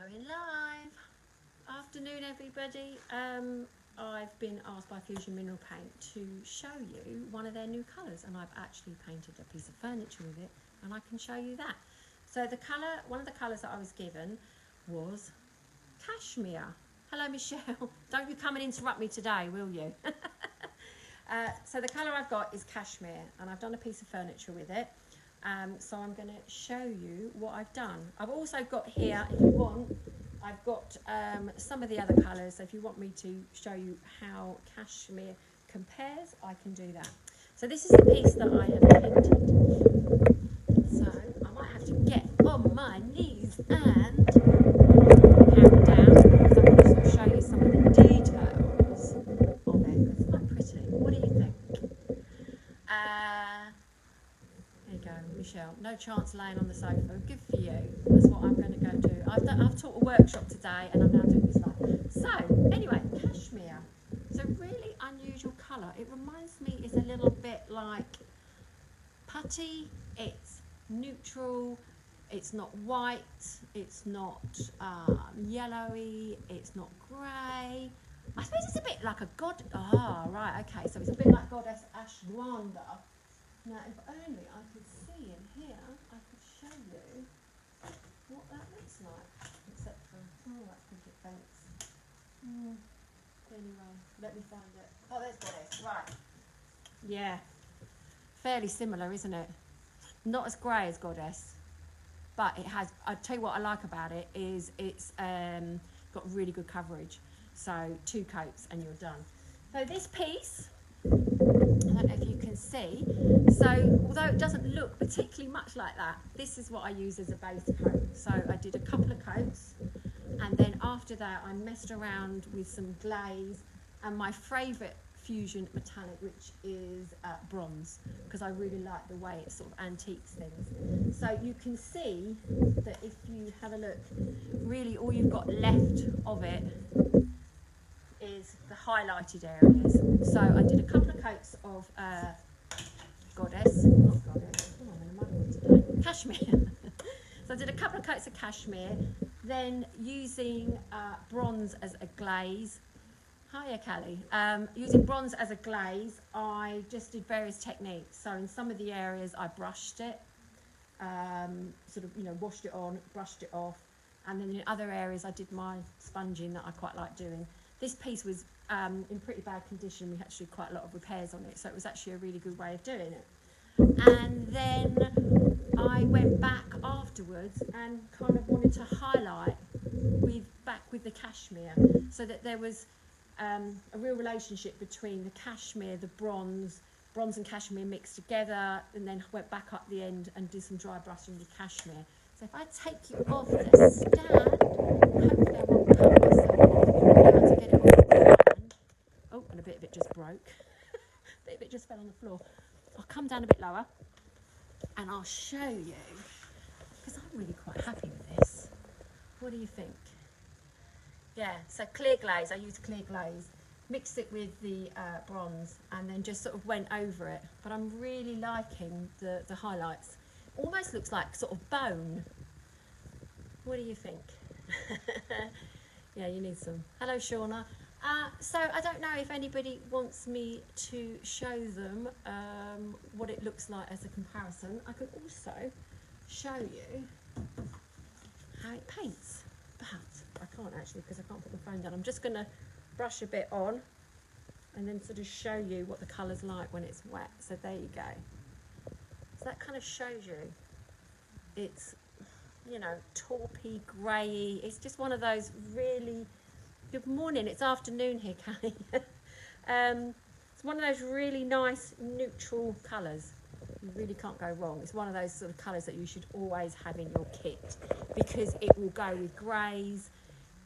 Going live. Afternoon, everybody. I've been asked by Fusion Mineral Paint to show you one of their new colours, and I've actually painted a piece of furniture with it, and I can show you that. So the colour, one of the colours that I was given was Cashmere. Hello, Michelle. Don't you come and interrupt me today, will you? So the colour I've got is Cashmere, and I've done a piece of furniture with it. So I'm going to show you what I've done. I've also got here, if you want, I've got some of the other colours. So if you want me to show you how Cashmere compares, I can do that. So this is the piece that I have painted. So I might have to get on my knees and count down, because I can also show you some of the details of it. It's quite pretty. What do you think? There you go, Michelle. No chance laying on the sofa. Good for you. That's what I'm going to go do. I've taught a workshop today, and I'm now doing this live. So anyway, Cashmere. It's a really unusual colour. It reminds me, it's a little bit like putty. It's neutral. It's not white. It's not yellowy. It's not grey. I suppose it's a bit like a god. Ah, right. Okay. So it's a bit like Goddess Ashwanda. Now, if only I could see in here, I could show you what that looks like. Except for, oh, that's cricket fence. Anyway, let me find it. Oh, there's Goddess. Right. Yeah. Fairly similar, isn't it? Not as grey as Goddess, but it has. I'll tell you what I like about it is it's got really good coverage. So 2 coats and you're done. So this piece, I don't know if you can see, so although it doesn't look particularly much like that, this is what I use as a base coat. So I did a couple of coats, and then after that I messed around with some glaze and my favourite Fusion metallic, which is bronze, because I really like the way it sort of antiques things. So you can see that if you have a look, really all you've got left of it is the highlighted areas. So I did a couple of coats of Cashmere. So I did a couple of coats of Cashmere, then using bronze as a glaze. Hiya, Callie. Using bronze as a glaze, I just did various techniques. So in some of the areas I brushed it, sort of, washed it on, brushed it off, and then in other areas I did my sponging that I quite like doing. This piece was in pretty bad condition. We had to do quite a lot of repairs on it, so it was actually a really good way of doing it. And then I went back afterwards and kind of wanted to highlight back with the Cashmere, so that there was a real relationship between the Cashmere, the bronze and Cashmere mixed together, and then went back up the end and did some dry brushing with Cashmere. So if I take you off the stand, hopefully I won't cut myself off. To get it off the stand. Oh, and a bit of it just broke. A bit of it just fell on the floor. I'll come down a bit lower and I'll show you, because I'm really quite happy with this. What do you think? Yeah, so clear glaze. I used clear glaze, mixed it with the bronze, and then just sort of went over it. But I'm really liking the highlights. Almost looks like sort of bone. What do you think? Yeah, you need some. Hello, Shauna. So I don't know if anybody wants me to show them what it looks like as a comparison. I could also show you how it paints, but I can't actually, because I can't put the phone down. I'm just going to brush a bit on and then sort of show you what the colour's like when it's wet. So there you go. So that kind of shows you it's, taupey, grey. It's just one of those really, good morning, it's afternoon here, Callie. It's one of those really nice neutral colours. You really can't go wrong. It's one of those sort of colours that you should always have in your kit, because it will go with greys,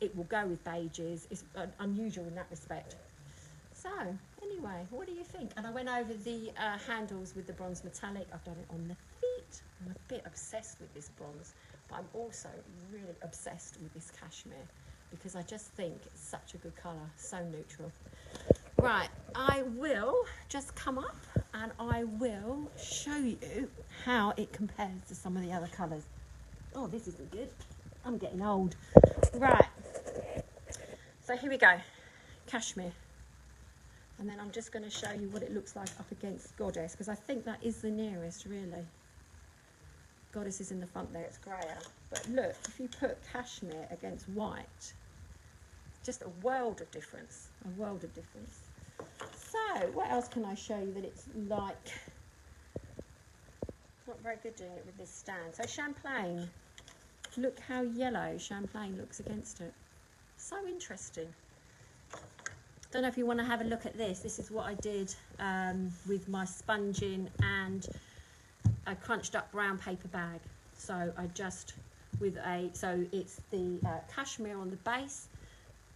it will go with beiges. It's unusual in that respect. So anyway, what do you think? And I went over the handles with the bronze metallic. I've done it on the feet. I'm a bit obsessed with this bronze, but I'm also really obsessed with this Cashmere, because I just think it's such a good colour, so neutral. Right, I will just come up and I will show you how it compares to some of the other colours. Oh, this isn't good. I'm getting old. Right, so here we go, Cashmere. And then I'm just going to show you what it looks like up against Goddess, because I think that is the nearest, really. Goddess is in the front there, it's grayer. But look, if you put Cashmere against white, just a world of difference, a world of difference. So, what else can I show you that it's like? Not very good doing it with this stand. So Champagne, look how yellow Champagne looks against it. So interesting. Don't know if you want to have a look at this. This is what I did with my sponging and a crunched up brown paper bag. So I just so it's the cashmere on the base.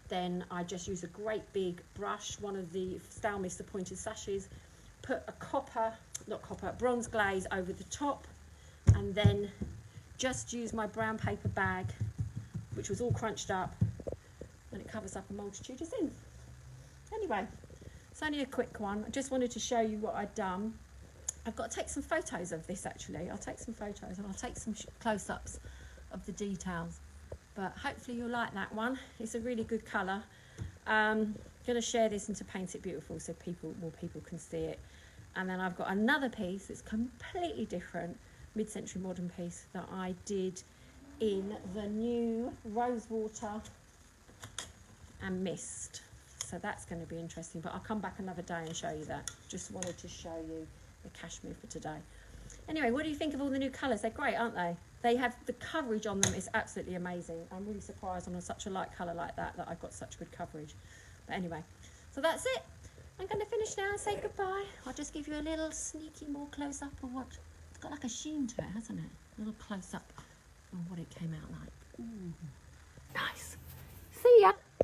Then I just use a great big brush, one of the Stalmis, the pointed sashes, put a bronze glaze over the top, and then just use my brown paper bag, which was all crunched up, and it covers up a multitude of things. Anyway, it's only a quick one. I just wanted to show you what I'd done. I've got to take some photos of this actually. I'll take some photos and I'll take some close-ups of the details. But hopefully you'll like that one. It's a really good colour. I'm going to share this into Paint It Beautiful so more people can see it. And then I've got another piece that's completely different, mid-century modern piece that I did in the new Rosewater and Mist. So that's going to be interesting, but I'll come back another day and show you that. Just wanted to show you the cashmere for today. Anyway, what do you think of all the new colours? They're great, aren't they? They have, the coverage on them is absolutely amazing. I'm really surprised on such a light colour like that I've got such good coverage. But anyway, so that's it. I'm going to finish now and say goodbye. I'll just give you a little sneaky more close-up of what, it's got like a sheen to it, hasn't it? A little close-up of what it came out like. Ooh.